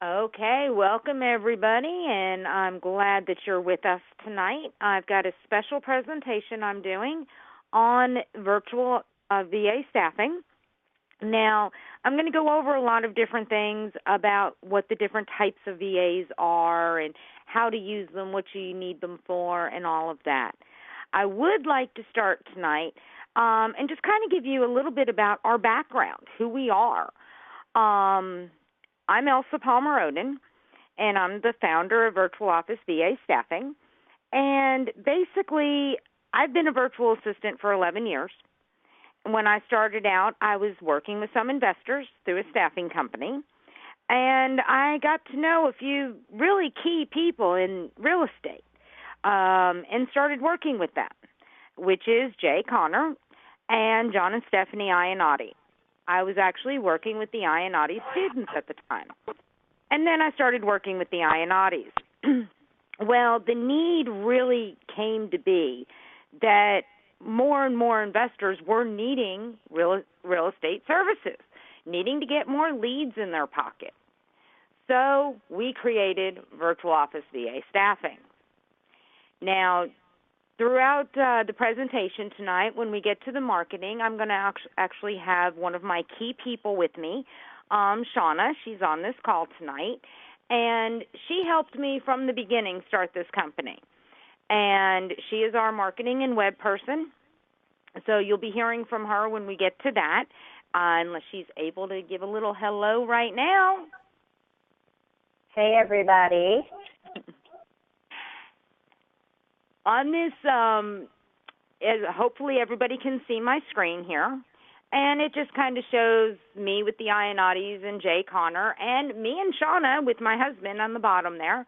Okay, welcome everybody, and I'm glad that you're with us tonight. I've got a special presentation I'm doing on virtual VA staffing. Now, I'm going to go over a lot of different things about what the different types of VAs are and how to use them, what you need them for, and all of that. I would like to start tonight and just kind of give you a little bit about our background, who we are. I'm Elsa Palmer Odin, and I'm the founder of Virtual Office VA Staffing. And basically, I've been a virtual assistant for 11 years. When I started out, I was working with some investors through a staffing company, and I got to know a few really key people in real estate and started working with them, which is Jay Connor and John and Stephanie Iannotti. I was actually working with the Iannotti students at the time. And then I started working with the Iannottis. Well, the need really came to be that more and more investors were needing real estate services, needing to get more leads in their pocket. So we created Virtual Office VA Staffing. Now, throughout the presentation tonight, when we get to the marketing, I'm going to actually have one of my key people with me, Shauna. She's on this call tonight, and she helped me from the beginning start this company. And she is our marketing and web person, so you'll be hearing from her when we get to that, unless she's able to give a little hello right now. Hey, everybody. On this, hopefully everybody can see my screen here, and it just kind of shows me with the Iannottis and Jay Connor, and me and Shauna with my husband on the bottom there,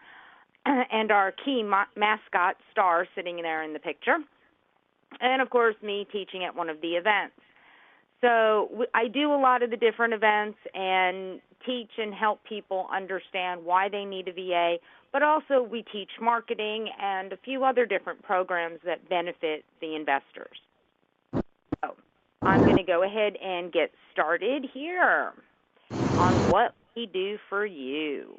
and our key mascot Star sitting there in the picture, and of course me teaching at one of the events. So I do a lot of the different events and teach and help people understand why they need a VA, but also we teach marketing and a few other different programs that benefit the investors. So I'm going to go ahead and get started here on what we do for you.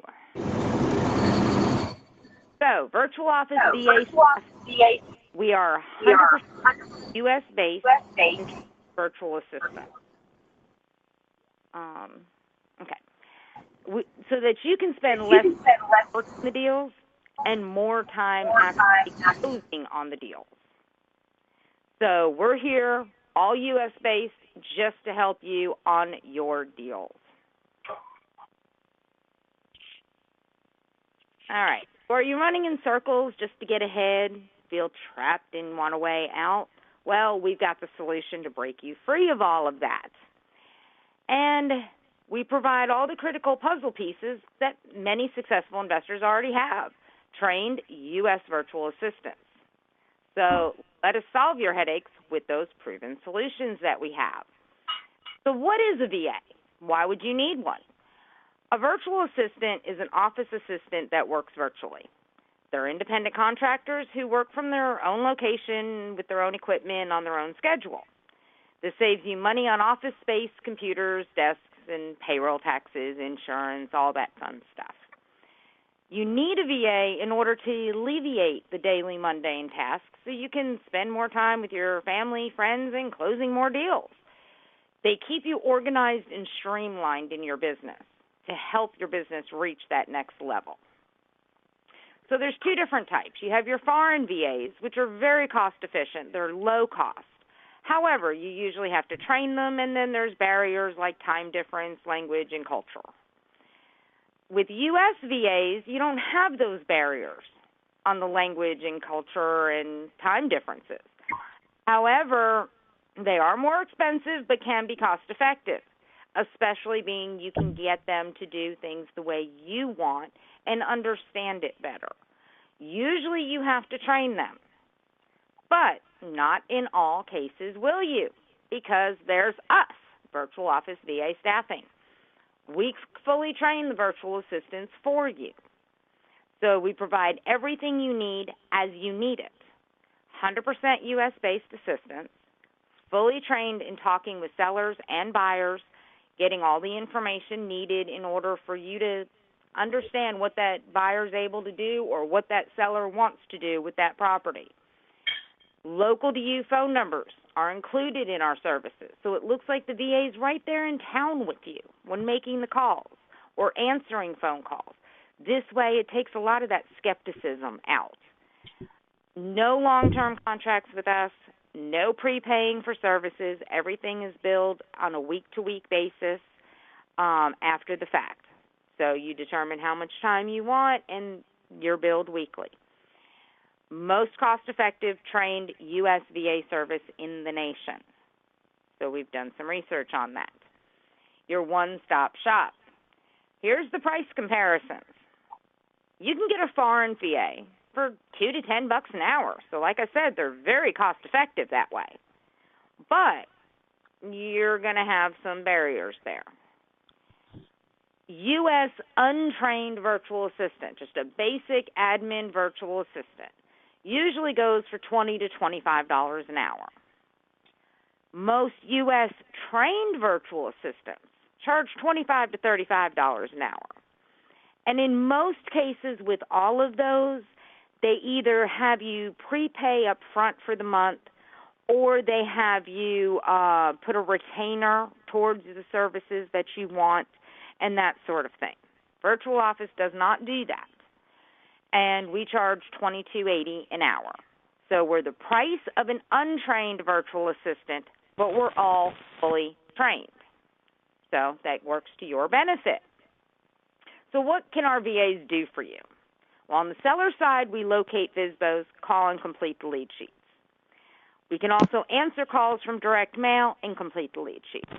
So Virtual Office VA, we are 100% U.S.-based virtual assistant. Okay. So that you can spend less working the deals and more time actually closing on the deals. So we're here, all U.S.-based, just to help you on your deals. All right. So are you running in circles just to get ahead, feel trapped and want a way out? Well, we've got the solution to break you free of all of that. And we provide all the critical puzzle pieces that many successful investors already have, trained U.S. virtual assistants. So let us solve your headaches with those proven solutions that we have. So what is a VA? Why would you need one? A virtual assistant is an office assistant that works virtually. They're independent contractors who work from their own location with their own equipment on their own schedule. This saves you money on office space, computers, desks, and payroll taxes, insurance, all that fun stuff. You need a VA in order to alleviate the daily mundane tasks so you can spend more time with your family, friends, and closing more deals. They keep you organized and streamlined in your business to help your business reach that next level. So there's two different types. You have your foreign VAs, which are very cost efficient. They're low cost. However, you usually have to train them, and then there's barriers like time difference, language, and culture. With U.S. VAs, you don't have those barriers on the language and culture and time differences. However, they are more expensive but can be cost effective, especially being you can get them to do things the way you want and understand it better. Usually you have to train them, but not in all cases will you, because there's us, Virtual Office VA Staffing. We fully train the virtual assistants for you. So we provide everything you need as you need it. 100% U.S.-based assistance, fully trained in talking with sellers and buyers, getting all the information needed in order for you to Understand what that buyer's able to do or what that seller wants to do with that property. Local to you phone numbers are included in our services, so it looks like the VA is right there in town with you when making the calls or answering phone calls. This way it takes a lot of that skepticism out. No long-term contracts with us, no prepaying for services. Everything is billed on a week-to-week basis after the fact. So you determine how much time you want, and you're billed weekly. Most cost-effective trained U.S. VA service in the nation. So we've done some research on that. Your one-stop shop. Here's the price comparisons. You can get a foreign VA for $2 to $10 an hour. So like I said, they're very cost-effective that way. But you're going to have some barriers there. U.S. untrained virtual assistant, just a basic admin virtual assistant, usually goes for $20 to $25 an hour. Most U.S. trained virtual assistants charge $25 to $35 an hour. And in most cases with all of those, they either have you prepay up front for the month or they have you put a retainer towards the services that you want and that sort of thing. Virtual Office does not do that. And we charge $22.80 an hour. So we're the price of an untrained virtual assistant, but we're all fully trained. So that works to your benefit. So what can our VAs do for you? Well, on the seller side, we locate FSBOs, call and complete the lead sheets. We can also answer calls from direct mail and complete the lead sheets.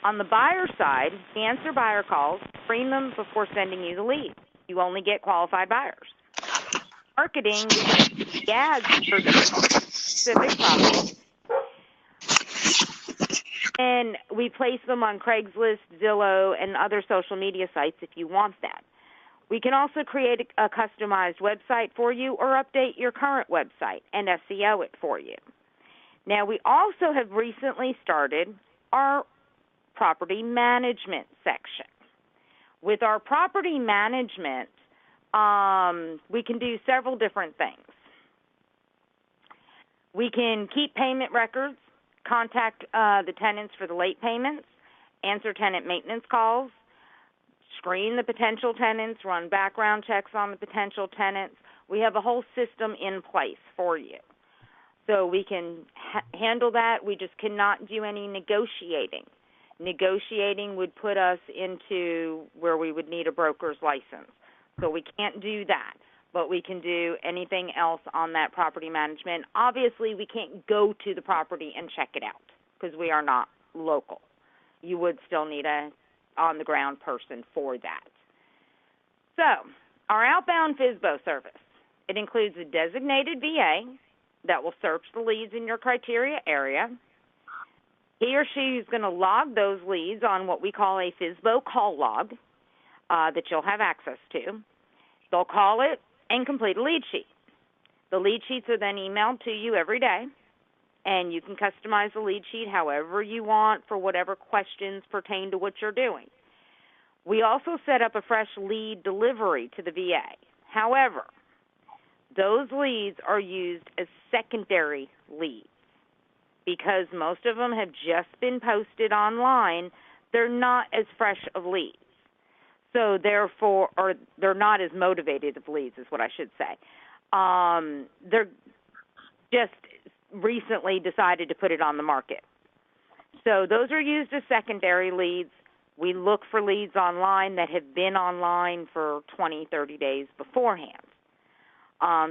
On the buyer side, we answer buyer calls, screen them before sending you the lead. You only get qualified buyers. Marketing, the ads for specific properties. And we place them on Craigslist, Zillow, and other social media sites if you want that. We can also create a customized website for you or update your current website and SEO it for you. Now, we also have recently started our property management section. With our property management, we can do several different things. We can keep payment records, contact the tenants for the late payments, answer tenant maintenance calls, screen the potential tenants, run background checks on the potential tenants. We have a whole system in place for you. So we can handle that. We just cannot do any negotiating. Negotiating would put us into where we would need a broker's license. So we can't do that, but we can do anything else on that property management. Obviously, we can't go to the property and check it out because we are not local. You would still need a on-the-ground person for that. So our outbound FSBO service, it includes a designated VA that will search the leads in your criteria area. He or she is going to log those leads on what we call a FSBO call log that you'll have access to. They'll call it and complete a lead sheet. The lead sheets are then emailed to you every day, and you can customize the lead sheet however you want for whatever questions pertain to what you're doing. We also set up a fresh lead delivery to the VA. However, those leads are used as secondary leads. Because most of them have just been posted online, they're not as fresh of leads. So therefore, or they're not as motivated of leads is what I should say. They're just recently decided to put it on the market. So those are used as secondary leads. We look for leads online that have been online for 20, 30 days beforehand.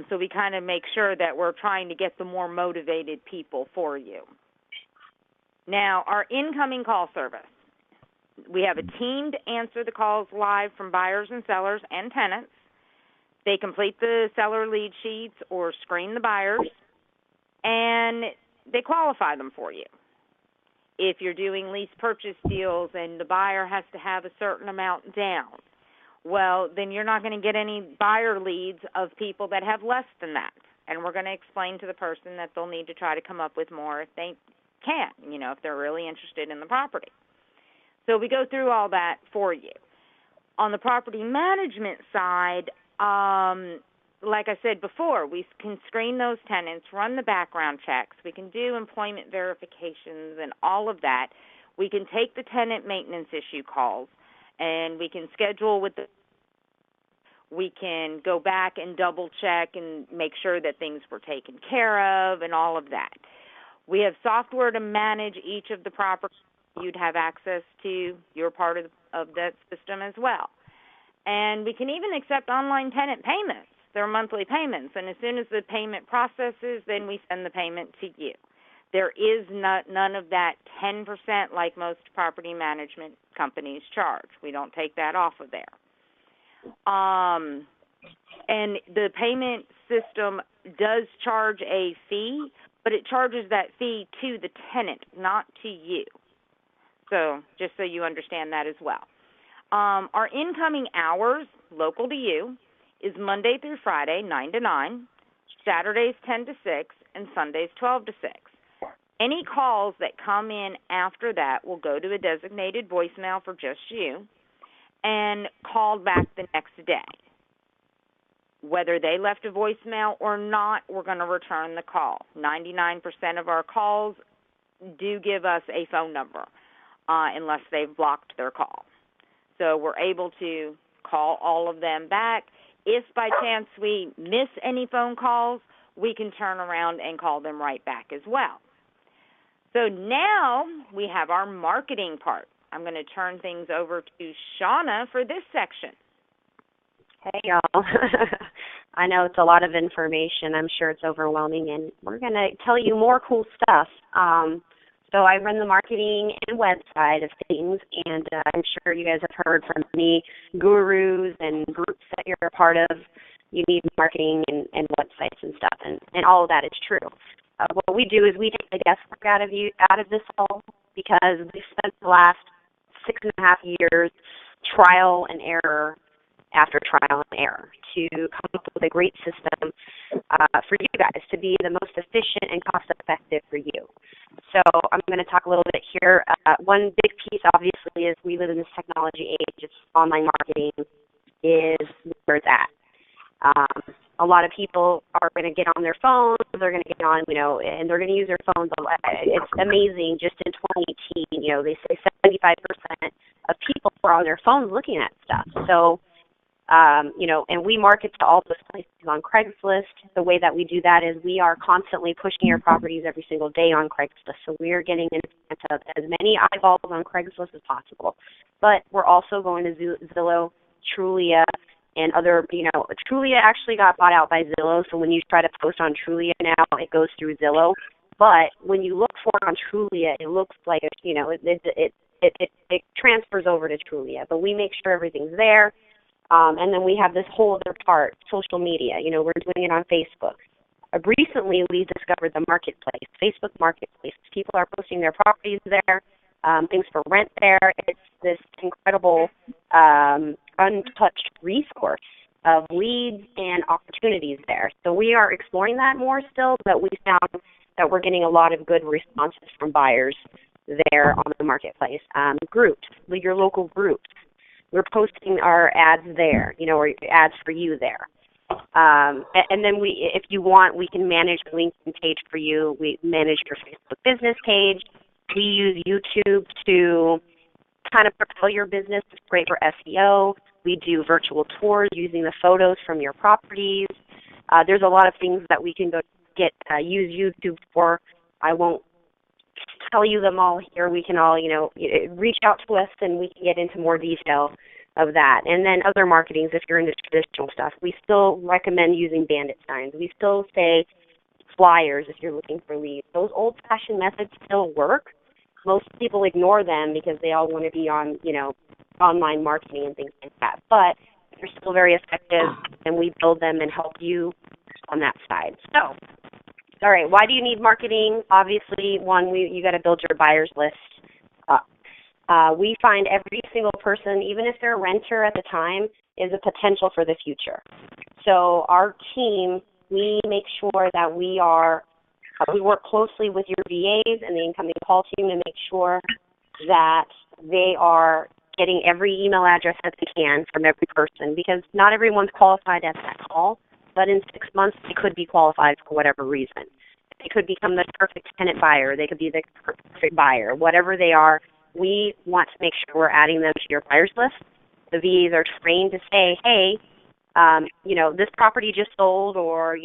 So we kind of make sure that we're trying to get the more motivated people for you. Now, our incoming call service. We have a team to answer the calls live from buyers and sellers and tenants. They complete the seller lead sheets or screen the buyers, and they qualify them for you. If you're doing lease purchase deals and the buyer has to have a certain amount down, well, then you're not going to get any buyer leads of people that have less than that. And we're going to explain to the person that they'll need to try to come up with more if they can, if they're really interested in the property. So we go through all that for you. On the property management side, like I said before, we can screen those tenants, run the background checks. We can do employment verifications and all of that. We can take the tenant maintenance issue calls, and we can schedule with the we can go back and double check and make sure that things were taken care of and all of that. We have software to manage each of the properties. You'd have access to your part of that system as well. And we can even accept online tenant payments, their monthly payments. And as soon as the payment processes, then we send the payment to you. There is none of that 10% like most property management companies charge. We don't take that off of there. And the payment system does charge a fee, but it charges that fee to the tenant, not to you. So just so you understand that as well. Our incoming hours, local to you, is Monday through Friday, 9 to 9, Saturdays 10 to 6, and Sundays 12 to 6. Any calls that come in after that will go to a designated voicemail for just you and called back the next day. Whether they left a voicemail or not, we're going to return the call. 99% of our calls do give us a phone number unless they've blocked their call. So we're able to call all of them back. If by chance we miss any phone calls, we can turn around and call them right back as well. So now we have our marketing part. I'm going to turn things over to Shauna for this section. Hey, y'all. I know it's a lot of information. I'm sure it's overwhelming, and we're going to tell you more cool stuff. So I run the marketing and website of things, and I'm sure you guys have heard from many gurus and groups that you're a part of. You need marketing and websites and stuff, and all of that is true. What we do is we take the guesswork out of this all, because we spent the last 6.5 years trial and error after trial and error to come up with a great system for you guys to be the most efficient and cost-effective for you. So I'm going to talk a little bit here. One big piece, obviously, is we live in this technology age. It's online marketing is where it's at. A lot of people are going to get on their phones. They're going to get on, and they're going to use their phones. It's amazing. Just in 2018, they say 75% of people are on their phones looking at stuff. So, and we market to all those places on Craigslist. The way that we do that is we are constantly pushing your properties every single day on Craigslist. So we are getting in front of as many eyeballs on Craigslist as possible. But we're also going to Zillow, Trulia, and other, Trulia actually got bought out by Zillow, so when you try to post on Trulia now, it goes through Zillow. But when you look for it on Trulia, it looks like, it transfers over to Trulia. But we make sure everything's there. And then we have this whole other part, social media. We're doing it on Facebook. Recently, we discovered the marketplace, Facebook Marketplace. People are posting their properties there, things for rent there. It's this incredible untouched resource of leads and opportunities there. So we are exploring that more still, but we found that we're getting a lot of good responses from buyers there on the marketplace. Groups, your local groups. We're posting our ads there, or ads for you there. And then if you want, we can manage the LinkedIn page for you. We manage your Facebook business page. We use YouTube to kind of propel your business. It's great for SEO. We do virtual tours using the photos from your properties. There's a lot of things that we can use YouTube for. I won't tell you them all here. We can all, reach out to us and we can get into more detail of that. And then other marketings, if you're into traditional stuff, we still recommend using bandit signs. We still say flyers if you're looking for leads. Those old-fashioned methods still work. Most people ignore them because they all want to be on, online marketing and things like that. But they're still very effective, and we build them and help you on that side. So, all right, why do you need marketing? Obviously, one, you got to build your buyer's list up. We find every single person, even if they're a renter at the time, is a potential for the future. So our team, we make sure that we work closely with your VAs and the incoming call team to make sure that they are getting every email address that they can from every person, because not everyone's qualified at that call, but in 6 months they could be qualified for whatever reason. They could become the perfect tenant buyer. They could be the perfect buyer. Whatever they are, we want to make sure we're adding them to your buyers list. The VAs are trained to say, hey, this property just sold, or,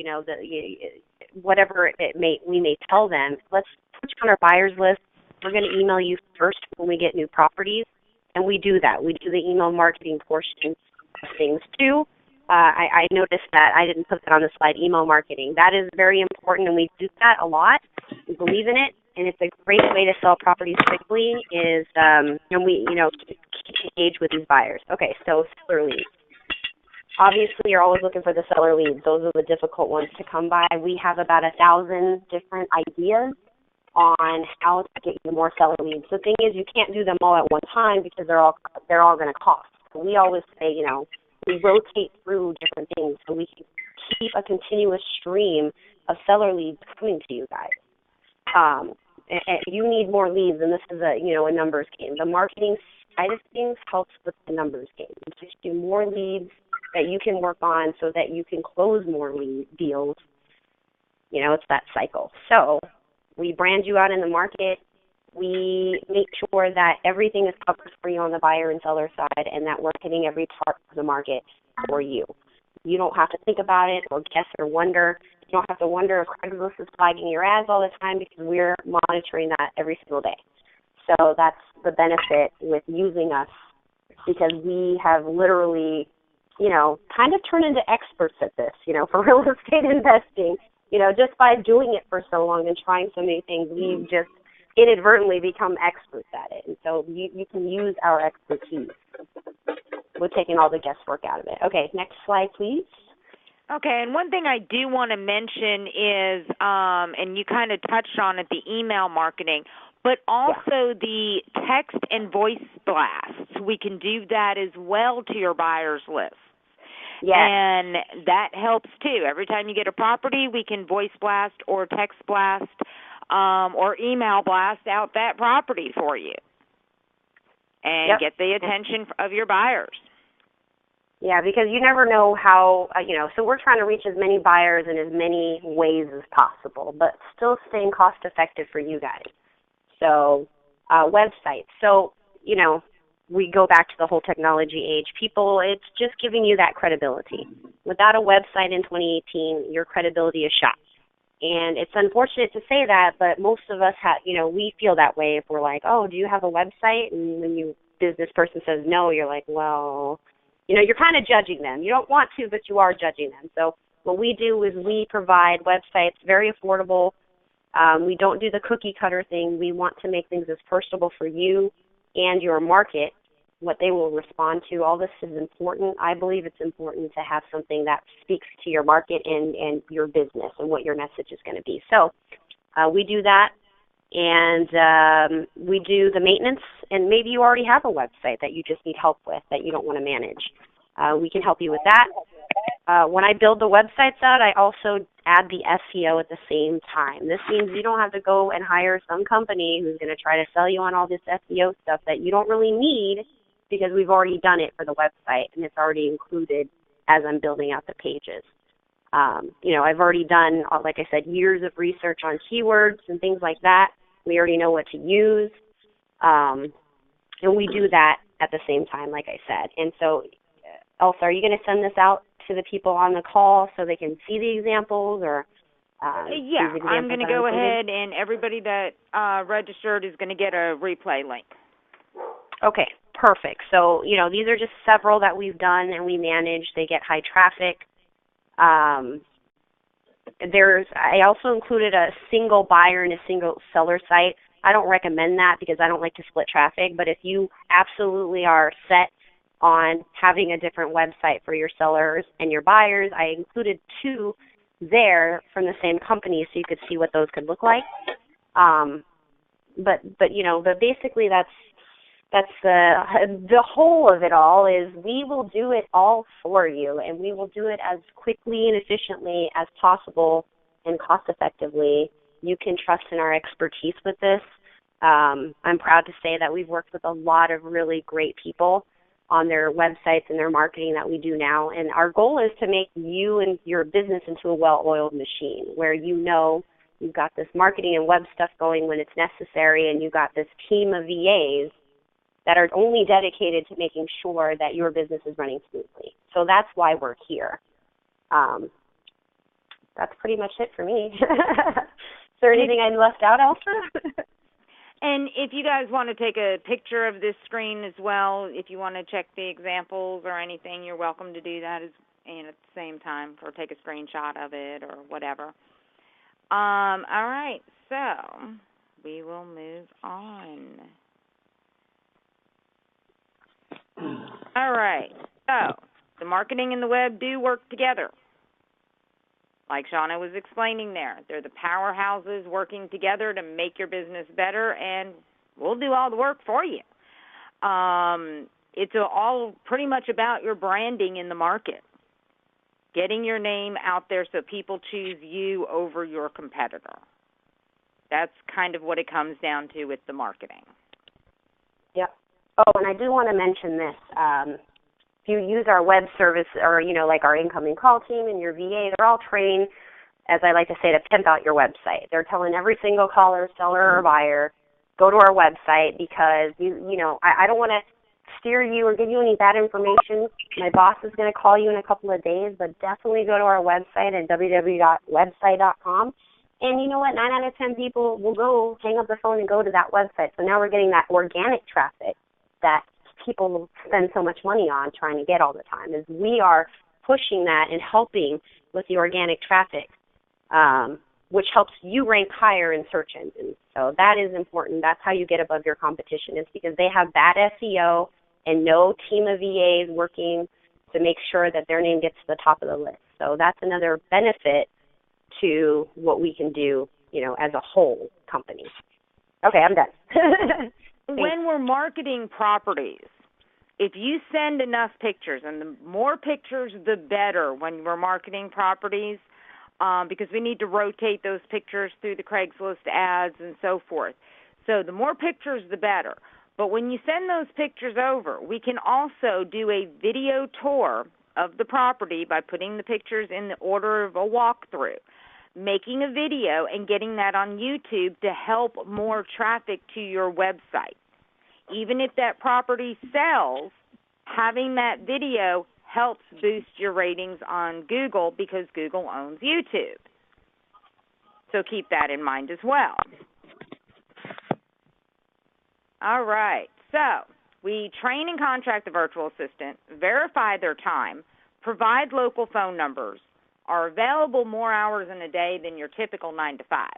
whatever we may tell them, let's put you on our buyers list. We're going to email you first when we get new properties, and we do that. We do the email marketing portion of things too. I noticed that I didn't put that on the slide, email marketing. That is very important, and we do that a lot. We believe in it, and it's a great way to sell properties quickly and we, keep engaged with these buyers. Okay, so seller leads. Obviously, you're always looking for the seller leads. Those are the difficult ones to come by. We have about 1,000 different ideas on how to get you more seller leads. The thing is, you can't do them all at one time because they're all going to cost. So we always say, we rotate through different things so we can keep a continuous stream of seller leads coming to you guys. And you need more leads, and this is a numbers game. The marketing side of things helps with the numbers game. It gives you more leads that you can work on so that you can close more lead deals. It's that cycle. So we brand you out in the market. We make sure that everything is covered for you on the buyer and seller side, and that we're hitting every part of the market for you. You don't have to think about it or guess or wonder. You don't have to wonder if Craigslist is flagging your ads all the time, because we're monitoring that every single day. So that's the benefit with using us, because we have literally, kind of turned into experts at this, for real estate investing. Just by doing it for so long and trying so many things, we've just inadvertently become experts at it. And so you can use our expertise. We're taking all the guesswork out of it. Okay, next slide, please. Okay, and one thing I do want to mention is, and you kind of touched on it, the email marketing, but also the text and voice blasts. We can do that as well to your buyers list. Yes. And that helps too. Every time you get a property, we can voice blast or text blast or email blast out that property for you and get the attention of your buyers. Yeah, because you never know how, so we're trying to reach as many buyers in as many ways as possible, but still staying cost effective for you guys. So websites. So, we go back to the whole technology age. People, it's just giving you that credibility. Without a website in 2018, your credibility is shot. And it's unfortunate to say that, but most of us we feel that way if we're like, oh, do you have a website? And when you business person says no, you're like, well, you're kind of judging them. You don't want to, but you are judging them. So what we do is we provide websites very affordable. We don't do the cookie cutter thing. We want to make things as personable for you and your market, what they will respond to. All this is important. I believe it's important to have something that speaks to your market and your business and what your message is going to be. So we do that, and we do the maintenance. And maybe you already have a website that you just need help with that you don't want to manage. We can help you with that. When I build the websites out, I also add the SEO at the same time. This means you don't have to go and hire some company who's going to try to sell you on all this SEO stuff that you don't really need, because we've already done it for the website, and it's already included as I'm building out the pages. I've already done, like I said, years of research on keywords and things like that. We already know what to use, and we do that at the same time, like I said. And so, Elsa, are you going to send this out to the people on the call so they can see the examples, or I'm going to go ahead, and everybody that registered is going to get a replay link. Okay, perfect. So, these are just several that we've done and we manage. They get high traffic. I also included a single buyer and a single seller site. I don't recommend that because I don't like to split traffic, but if you absolutely are set on having a different website for your sellers and your buyers, I included 2 there from the same company so you could see what those could look like. But basically that's the whole of it all is we will do it all for you, and we will do it as quickly and efficiently as possible and cost effectively. You can trust in our expertise with this. I'm proud to say that we've worked with a lot of really great people on their websites and their marketing that we do now. And our goal is to make you and your business into a well-oiled machine where you know you've got this marketing and web stuff going when it's necessary, and you've got this team of VAs that are only dedicated to making sure that your business is running smoothly. So that's why we're here. That's pretty much it for me. Is there anything I left out, Elsa? And if you guys want to take a picture of this screen as well, if you want to check the examples or anything, you're welcome to do that at the same time, or take a screenshot of it or whatever. All right, so we will move on. All right, so the marketing and the web do work together. Like Shauna was explaining there, they're the powerhouses working together to make your business better, and we'll do all the work for you. It's all pretty much about your branding in the market, getting your name out there so people choose you over your competitor. That's kind of what it comes down to with the marketing. Yep. Oh, and I do want to mention this. If you use our web service or, like our incoming call team and your VA, they're all trained, as I like to say, to pimp out your website. They're telling every single caller, seller, or buyer, go to our website because, I don't want to steer you or give you any bad information. My boss is going to call you in a couple of days, but definitely go to our website at www.website.com. And you know what? 9 out of 10 people will go hang up the phone and go to that website. So now we're getting that organic traffic that people spend so much money on trying to get all the time, is we are pushing that and helping with the organic traffic, which helps you rank higher in search engines. So that is important. That's how you get above your competition, is because they have bad SEO and no team of VAs working to make sure that their name gets to the top of the list. So that's another benefit to what we can do, as a whole company. Okay, I'm done. When we're marketing properties, if you send enough pictures, and the more pictures the better when we're marketing properties, because we need to rotate those pictures through the Craigslist ads and so forth. So the more pictures the better. But when you send those pictures over, we can also do a video tour of the property by putting the pictures in the order of a walkthrough, making a video and getting that on YouTube to help more traffic to your website. Even if that property sells, having that video helps boost your ratings on Google because Google owns YouTube. So keep that in mind as well. All right. So we train and contract the virtual assistant, verify their time, provide local phone numbers, are available more hours in a day than your typical 9 to 5.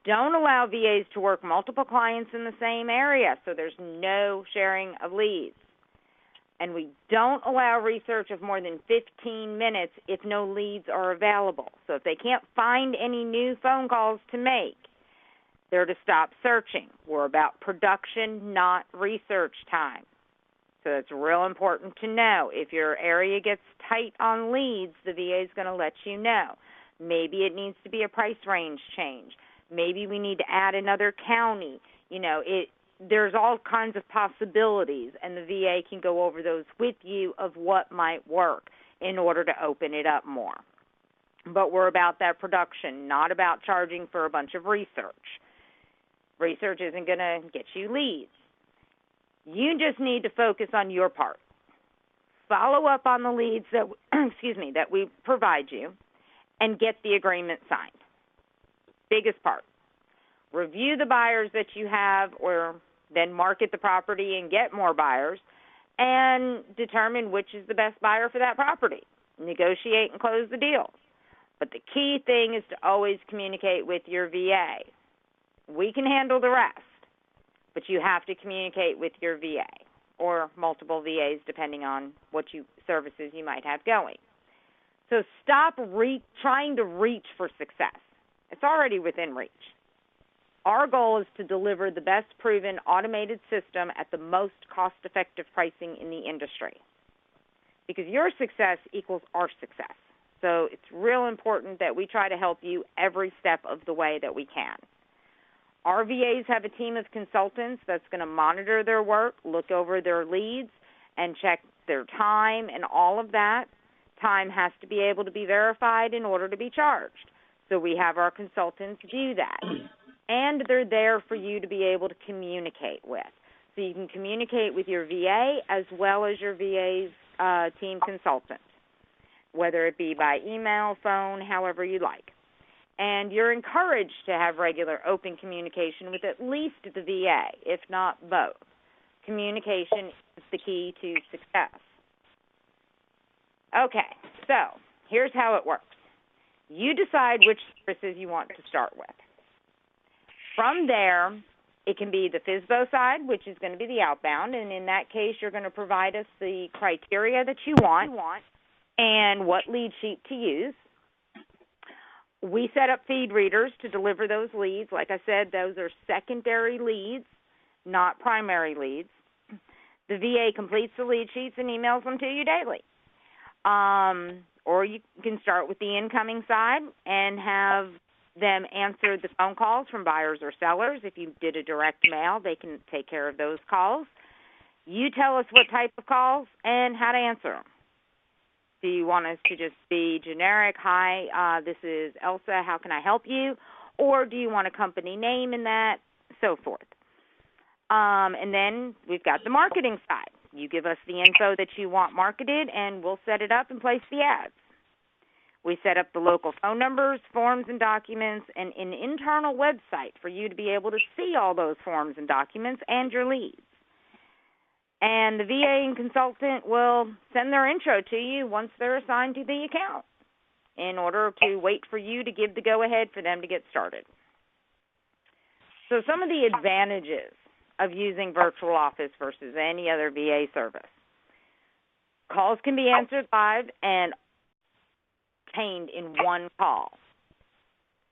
Don't allow VAs to work multiple clients in the same area, so there's no sharing of leads. And we don't allow research of more than 15 minutes if no leads are available. So if they can't find any new phone calls to make, they're to stop searching. We're about production, not research time. So it's real important to know. If your area gets tight on leads, the VA is going to let you know. Maybe it needs to be a price range change. Maybe we need to add another county. There's all kinds of possibilities, and the VA can go over those with you of what might work in order to open it up more. But we're about that production, not about charging for a bunch of research. Research isn't going to get you leads. You just need to focus on your part. Follow up on the leads that we provide you and get the agreement signed. Biggest part. Review the buyers that you have, or then market the property and get more buyers, and determine which is the best buyer for that property. Negotiate and close the deal. But the key thing is to always communicate with your VA. We can handle the rest, but you have to communicate with your VA or multiple VAs depending on what services you might have going. So stop trying to reach for success. It's already within reach. Our goal is to deliver the best proven automated system at the most cost-effective pricing in the industry, because your success equals our success. So it's real important that we try to help you every step of the way that we can. Our VAs have a team of consultants that's going to monitor their work, look over their leads, and check their time and all of that. Time has to be able to be verified in order to be charged. So we have our consultants do that. And they're there for you to be able to communicate with. So you can communicate with your VA as well as your VA's team consultant, whether it be by email, phone, however you like. And you're encouraged to have regular open communication with at least the VA, if not both. Communication is the key to success. Okay, so here's how it works. You decide which services you want to start with. From there, it can be the FSBO side, which is going to be the outbound, and in that case, you're going to provide us the criteria that you want and what lead sheet to use. We set up feed readers to deliver those leads. Like I said, those are secondary leads, not primary leads. The VA completes the lead sheets and emails them to you daily. Or you can start with the incoming side and have them answer the phone calls from buyers or sellers. If you did a direct mail, they can take care of those calls. You tell us what type of calls and how to answer them. Do you want us to just be generic, hi, this is Elsa, how can I help you? Or do you want a company name in that, so forth. And then we've got the marketing side. You give us the info that you want marketed, and we'll set it up and place the ads. We set up the local phone numbers, forms, and documents, and an internal website for you to be able to see all those forms and documents and your leads. And the VA and consultant will send their intro to you once they're assigned to the account in order to wait for you to give the go-ahead for them to get started. So some of the advantages of using Virtual Office versus any other VA service. Calls can be answered live and obtained in one call.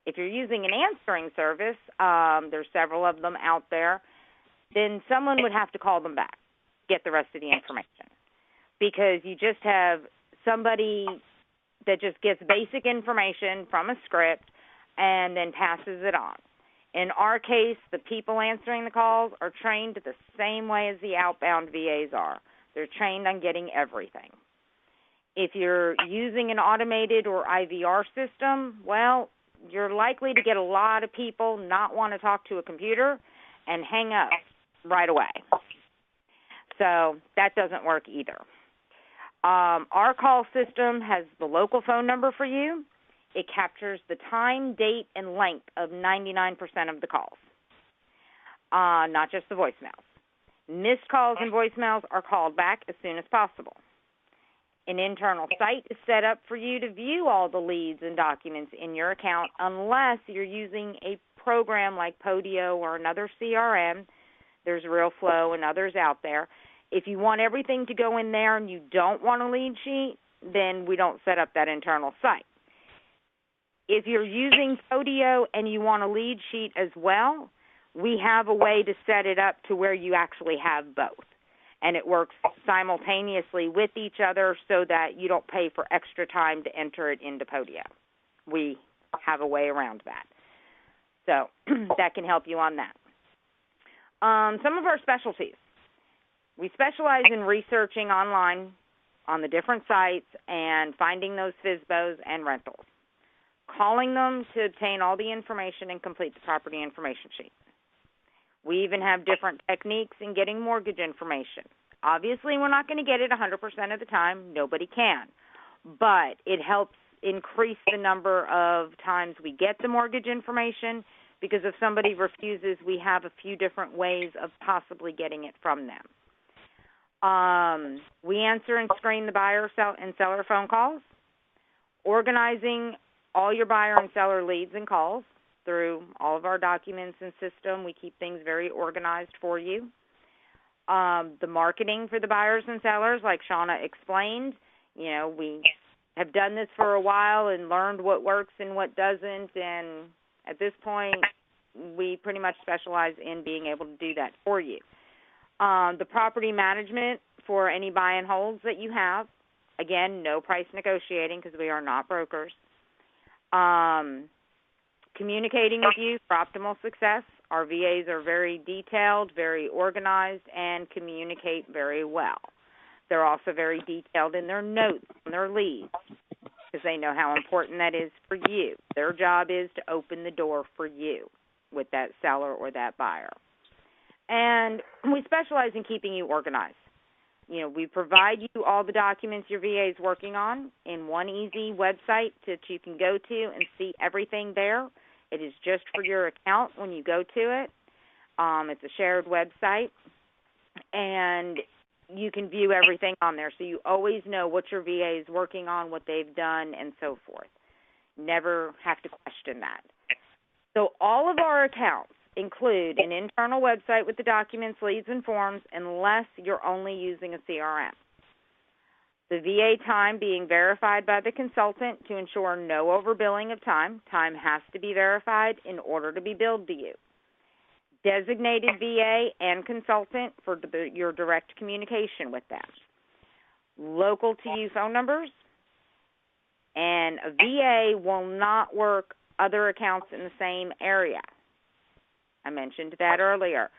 If you're using an answering service, there's several of them out there, then someone would have to call them back, get the rest of the information. Because you just have somebody that just gets basic information from a script and then passes it on. In our case, the people answering the calls are trained the same way as the outbound VAs are. They're trained on getting everything. If you're using an automated or IVR system, well, you're likely to get a lot of people not want to talk to a computer and hang up right away. So that doesn't work either. Our call system has the local phone number for you. It captures the time, date, and length of 99% of the calls, not just the voicemails. Missed calls and voicemails are called back as soon as possible. An internal site is set up for you to view all the leads and documents in your account unless you're using a program like Podio or another CRM. There's RealFlow and others out there. If you want everything to go in there and you don't want a lead sheet, then we don't set up that internal site. If you're using Podio and you want a lead sheet as well, we have a way to set it up to where you actually have both. And it works simultaneously with each other so that you don't pay for extra time to enter it into Podio. We have a way around that. So that can help you on that. Some of our specialties. We specialize in researching online on the different sites and finding those FSBOs and rentals, calling them to obtain all the information and complete the property information sheet. We even have different techniques in getting mortgage information. Obviously, we're not going to get it 100% of the time. Nobody can. But it helps increase the number of times we get the mortgage information because if somebody refuses, we have a few different ways of possibly getting it from them. We answer and screen the buyer and seller phone calls, organizing all your buyer and seller leads and calls through all of our documents and system. We keep things very organized for you. The marketing for the buyers and sellers, like Shauna explained, we have done this for a while and learned what works and what doesn't, and at this point, we pretty much specialize in being able to do that for you. The property management for any buy and holds that you have. Again, no price negotiating because we are not brokers. Communicating with you for optimal success Our VAs are very detailed, very organized, and communicate very well. They're also very detailed in their notes and their leads because they know how important that is for you. Their job is to open the door for you with that seller or that buyer. And we specialize in keeping you organized. You know, we provide you all the documents your VA is working on in one easy website that you can go to and see everything there. It is just for your account when you go to it. It's a shared website, and you can view everything on there. So you always know what your VA is working on, what they've done, and so forth. Never have to question that. So all of our accounts include an internal website with the documents, leads, and forms unless you're only using a CRM. The VA time being verified by the consultant to ensure no overbilling of time. Time has to be verified in order to be billed to you. Designated VA and consultant for your direct communication with them. Local to you phone numbers. And a VA will not work other accounts in the same area. I mentioned that earlier.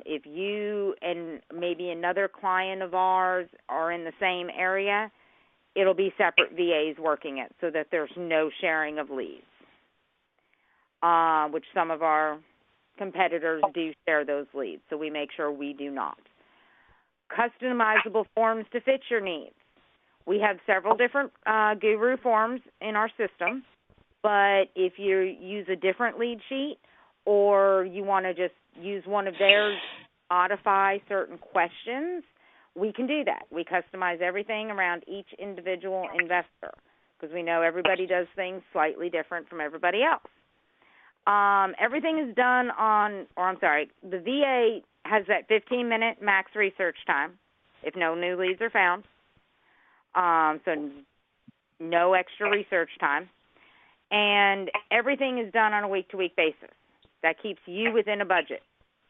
If you and maybe another client of ours are in the same area, it'll be separate VAs working it so that there's no sharing of leads, which some of our competitors do share those leads, so we make sure we do not. Customizable forms to fit your needs. We have several different guru forms in our system, but if you use a different lead sheet or you want to just use one of theirs, modify certain questions, we can do that. We customize everything around each individual investor because we know everybody does things slightly different from everybody else. Everything is done the VA has that 15-minute max research time if no new leads are found. So no extra research time. And everything is done on a week-to-week basis. That keeps you within a budget.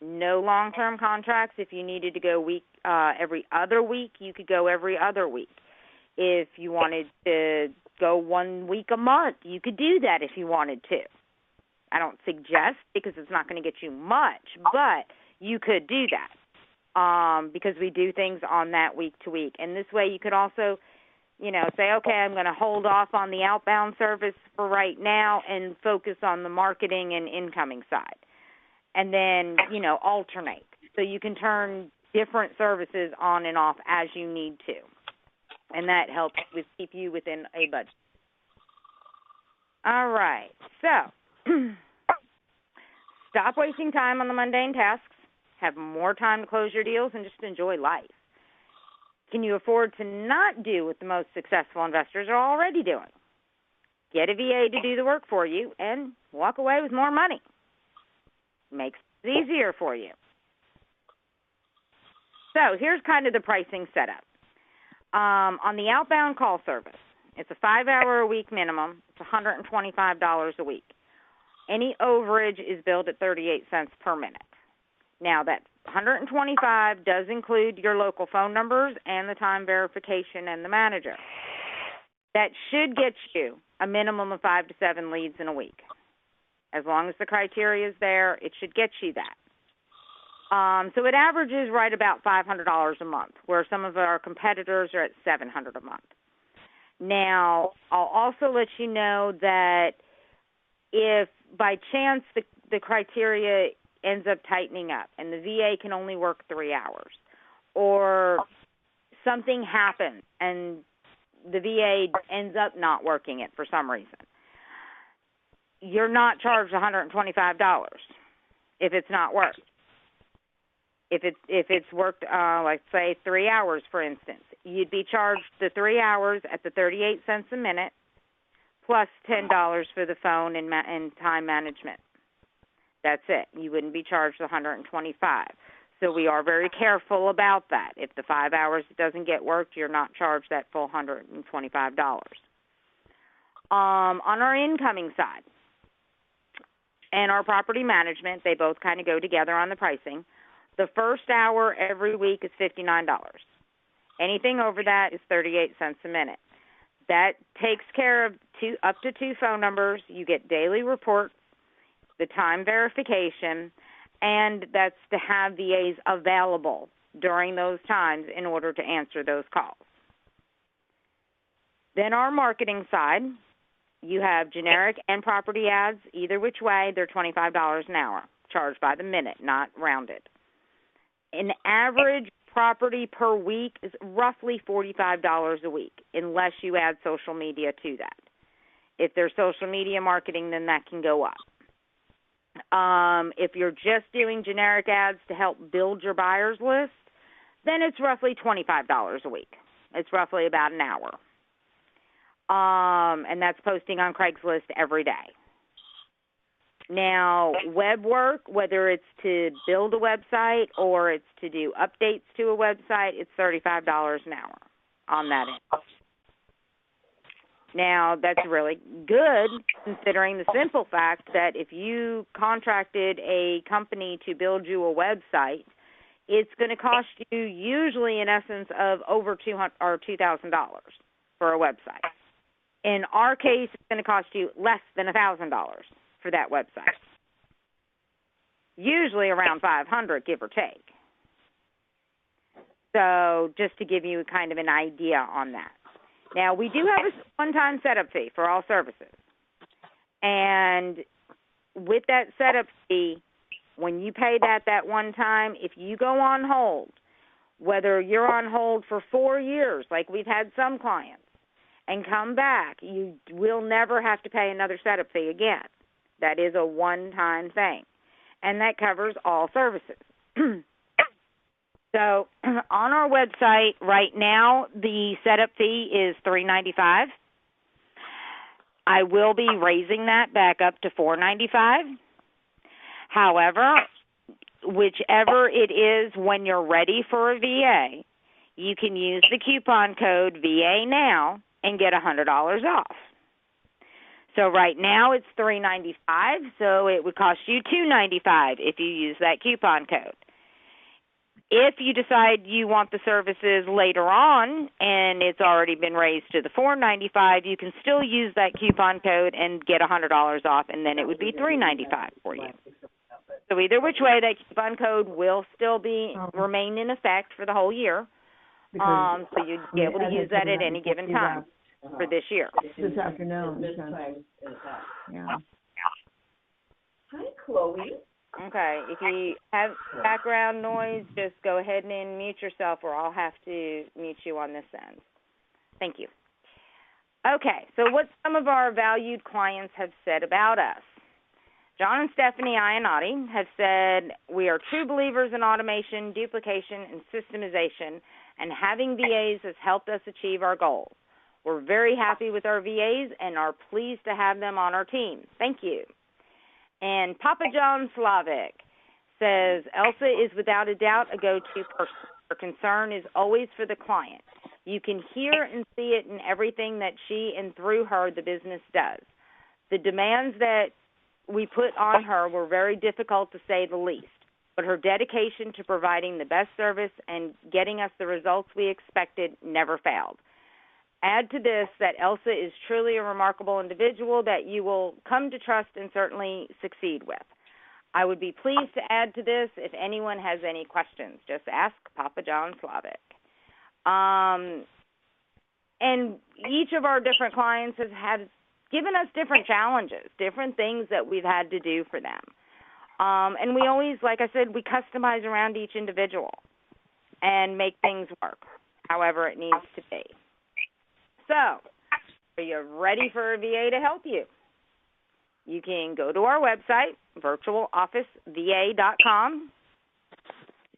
No long-term contracts. If you needed to go every other week, you could go every other week. If you wanted to go 1 week a month, you could do that if you wanted to. I don't suggest because it's not going to get you much, but you could do that because we do things on that week to week. And this way you could also, say, okay, I'm going to hold off on the outbound service for right now and focus on the marketing and incoming side. And then, alternate. So you can turn different services on and off as you need to. And that helps keep you within a budget. All right. So stop wasting time on the mundane tasks. Have more time to close your deals and just enjoy life. Can you afford to not do what the most successful investors are already doing? Get a VA to do the work for you and walk away with more money. Makes it easier for you. So here's kind of the pricing setup. On the outbound call service, it's a 5-hour-a-week minimum. It's $125 a week. Any overage is billed at 38 cents per minute. Now, that $125 does include your local phone numbers and the time verification and the manager. That should get you a minimum of 5 to 7 leads in a week. As long as the criteria is there, it should get you that. So it averages right about $500 a month, where some of our competitors are at $700 a month. Now, I'll also let you know that if by chance the criteria ends up tightening up and the VA can only work 3 hours, or something happens and the VA ends up not working it for some reason, you're not charged $125 if it's not worked. If it's worked, like say 3 hours, for instance, you'd be charged the 3 hours at the 38 cents a minute, plus $10 for the phone and time management. That's it. You wouldn't be charged the $125. So we are very careful about that. If the 5 hours doesn't get worked, you're not charged that full $125. On our incoming side and our property management, they both kind of go together on the pricing. The first hour every week is $59. Anything over that is 38 cents a minute. That takes care of up to 2 phone numbers. You get daily reports. the time verification, and that's to have VAs available during those times in order to answer those calls. Then our marketing side, you have generic and property ads. Either which way, they're $25 an hour, charged by the minute, not rounded. An average property per week is roughly $45 a week, unless you add social media to that. If there's social media marketing, then that can go up. If you're just doing generic ads to help build your buyer's list, then it's roughly $25 a week. It's roughly about an hour. And that's posting on Craigslist every day. Now, web work, whether it's to build a website or it's to do updates to a website, it's $35 an hour on that end. Now, that's really good considering the simple fact that if you contracted a company to build you a website, it's going to cost you usually in essence of over $2,000 for a website. In our case, it's going to cost you less than $1,000 for that website. Usually around $500, give or take. So just to give you kind of an idea on that. Now, we do have a one-time setup fee for all services. And with that setup fee, when you pay that one time, if you go on hold, whether you're on hold for 4 years, like we've had some clients, and come back, you will never have to pay another setup fee again. That is a one-time thing. And that covers all services. So on our website right now, the setup fee is $3.95. I will be raising that back up to $4.95. However, whichever it is when you're ready for a VA, you can use the coupon code VA now and get $100 off. So right now it's $3.95, so it would cost you $2.95 if you use that coupon code. If you decide you want the services later on and it's already been raised to the $4.95, you can still use that coupon code and get $100 off, and then it would be $3.95 for you. So either which way, that coupon code will still remain in effect for the whole year. So you'd be able to use that at any given time for this year. This afternoon. Yeah. Hi, Chloe. Okay, if you have background noise, just go ahead and mute yourself, or I'll have to mute you on this end. Thank you. Okay, so what some of our valued clients have said about us. John and Stephanie Iannotti have said, we are true believers in automation, duplication, and systemization, and having VAs has helped us achieve our goals. We're very happy with our VAs and are pleased to have them on our team. Thank you. And Papa John Slavic says, Elsa is without a doubt a go-to person. Her concern is always for the client. You can hear and see it in everything that she and through her the business does. The demands that we put on her were very difficult to say the least, but her dedication to providing the best service and getting us the results we expected never failed. Add to this that Elsa is truly a remarkable individual that you will come to trust and certainly succeed with. I would be pleased to add to this if anyone has any questions. Just ask Papa John Slavic. And each of our different clients has given us different challenges, different things that we've had to do for them. And we always, like I said, we customize around each individual and make things work however it needs to be. So, are you ready for a VA to help you? You can go to our website, virtualofficeva.com.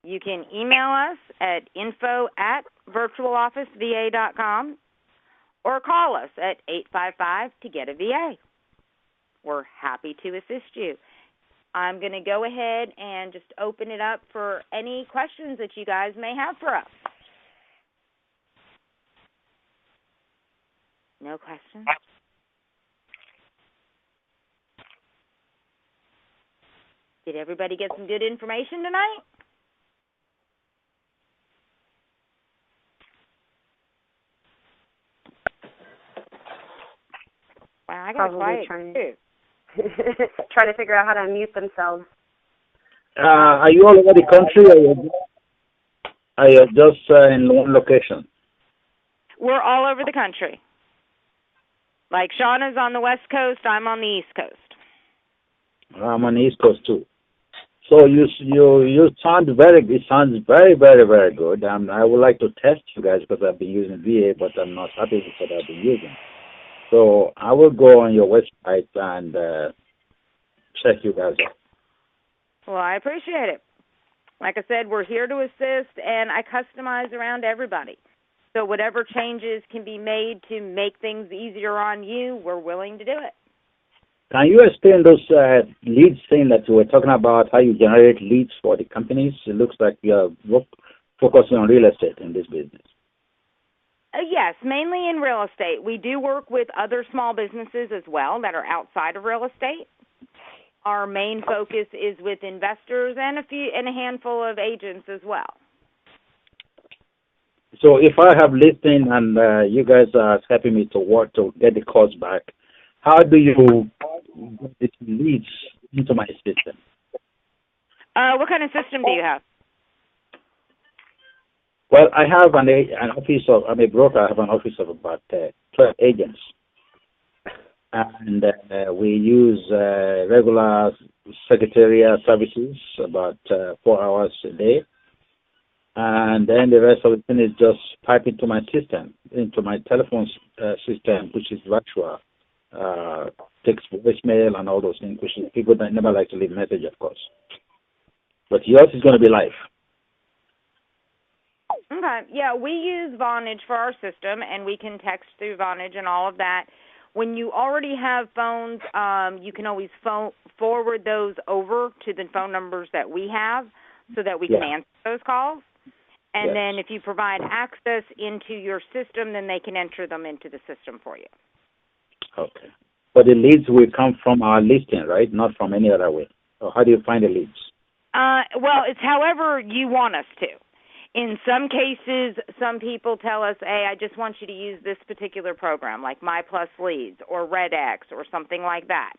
You can email us at info@virtualofficeva.com or call us at 855 to get a VA. We're happy to assist you. I'm going to go ahead and just open it up for any questions that you guys may have for us. No questions? Did everybody get some good information tonight? Wow, I got quiet too. try to figure out how to unmute themselves. Are you all over the country, or are you just in one location? We're all over the country. Like Shauna's on the West Coast, I'm on the East Coast. I'm on the East Coast too. So you sound it sounds very, very, very good. I would like to test you guys because I've been using VA, but I'm not happy with what I've been using. So I will go on your website and check you guys out. Well, I appreciate it. Like I said, we're here to assist, and I customize around everybody. So whatever changes can be made to make things easier on you, we're willing to do it. Can you explain those leads thing that you were talking about, how you generate leads for the companies? It looks like you're focusing on real estate in this business. Yes, mainly in real estate. We do work with other small businesses as well that are outside of real estate. Our main focus is with investors and a handful of agents as well. So if I have listing and you guys are helping me to work to get the calls back, how do you get the leads into my system? What kind of system do you have? Well, I have an office of, I'm a broker. I have an office of about 12 agents. And we use regular secretarial services, about 4 hours a day. And then the rest of the thing is just pipe into my system, into my telephone system, which is virtual. Takes voicemail and all those things, which people that never like to leave message, of course. But yours is going to be live. Okay. Yeah, we use Vonage for our system, and we can text through Vonage and all of that. When you already have phones, you can always forward those over to the phone numbers that we have so that we can answer those calls. And then if you provide access into your system, then they can enter them into the system for you. Okay. But the leads will come from our listing, right? Not from any other way. So how do you find the leads? Well, it's however you want us to. In some cases, some people tell us, hey, I just want you to use this particular program, like My Plus Leads or RedX or something like that.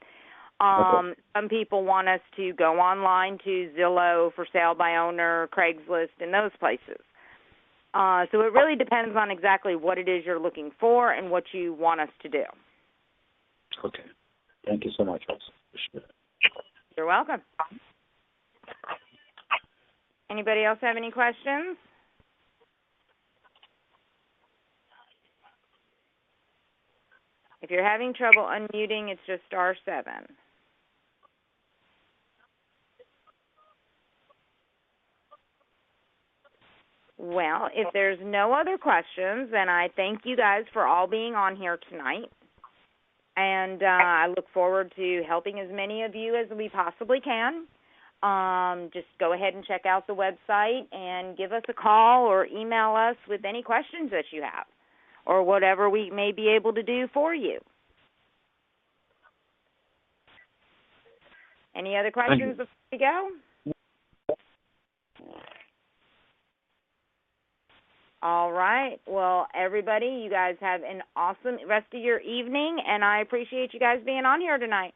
Okay. Some people want us to go online to Zillow, For Sale by Owner, Craigslist, and those places. So it really depends on exactly what it is you're looking for and what you want us to do. Okay. Thank you so much, Ross. You're welcome. Anybody else have any questions? If you're having trouble unmuting, it's just *7. Well, if there's no other questions, then I thank you guys for all being on here tonight. And I look forward to helping as many of you as we possibly can. Just go ahead and check out the website and give us a call or email us with any questions that you have or whatever we may be able to do for you. Any other questions before we go? All right. Well, everybody, you guys have an awesome rest of your evening, and I appreciate you guys being on here tonight.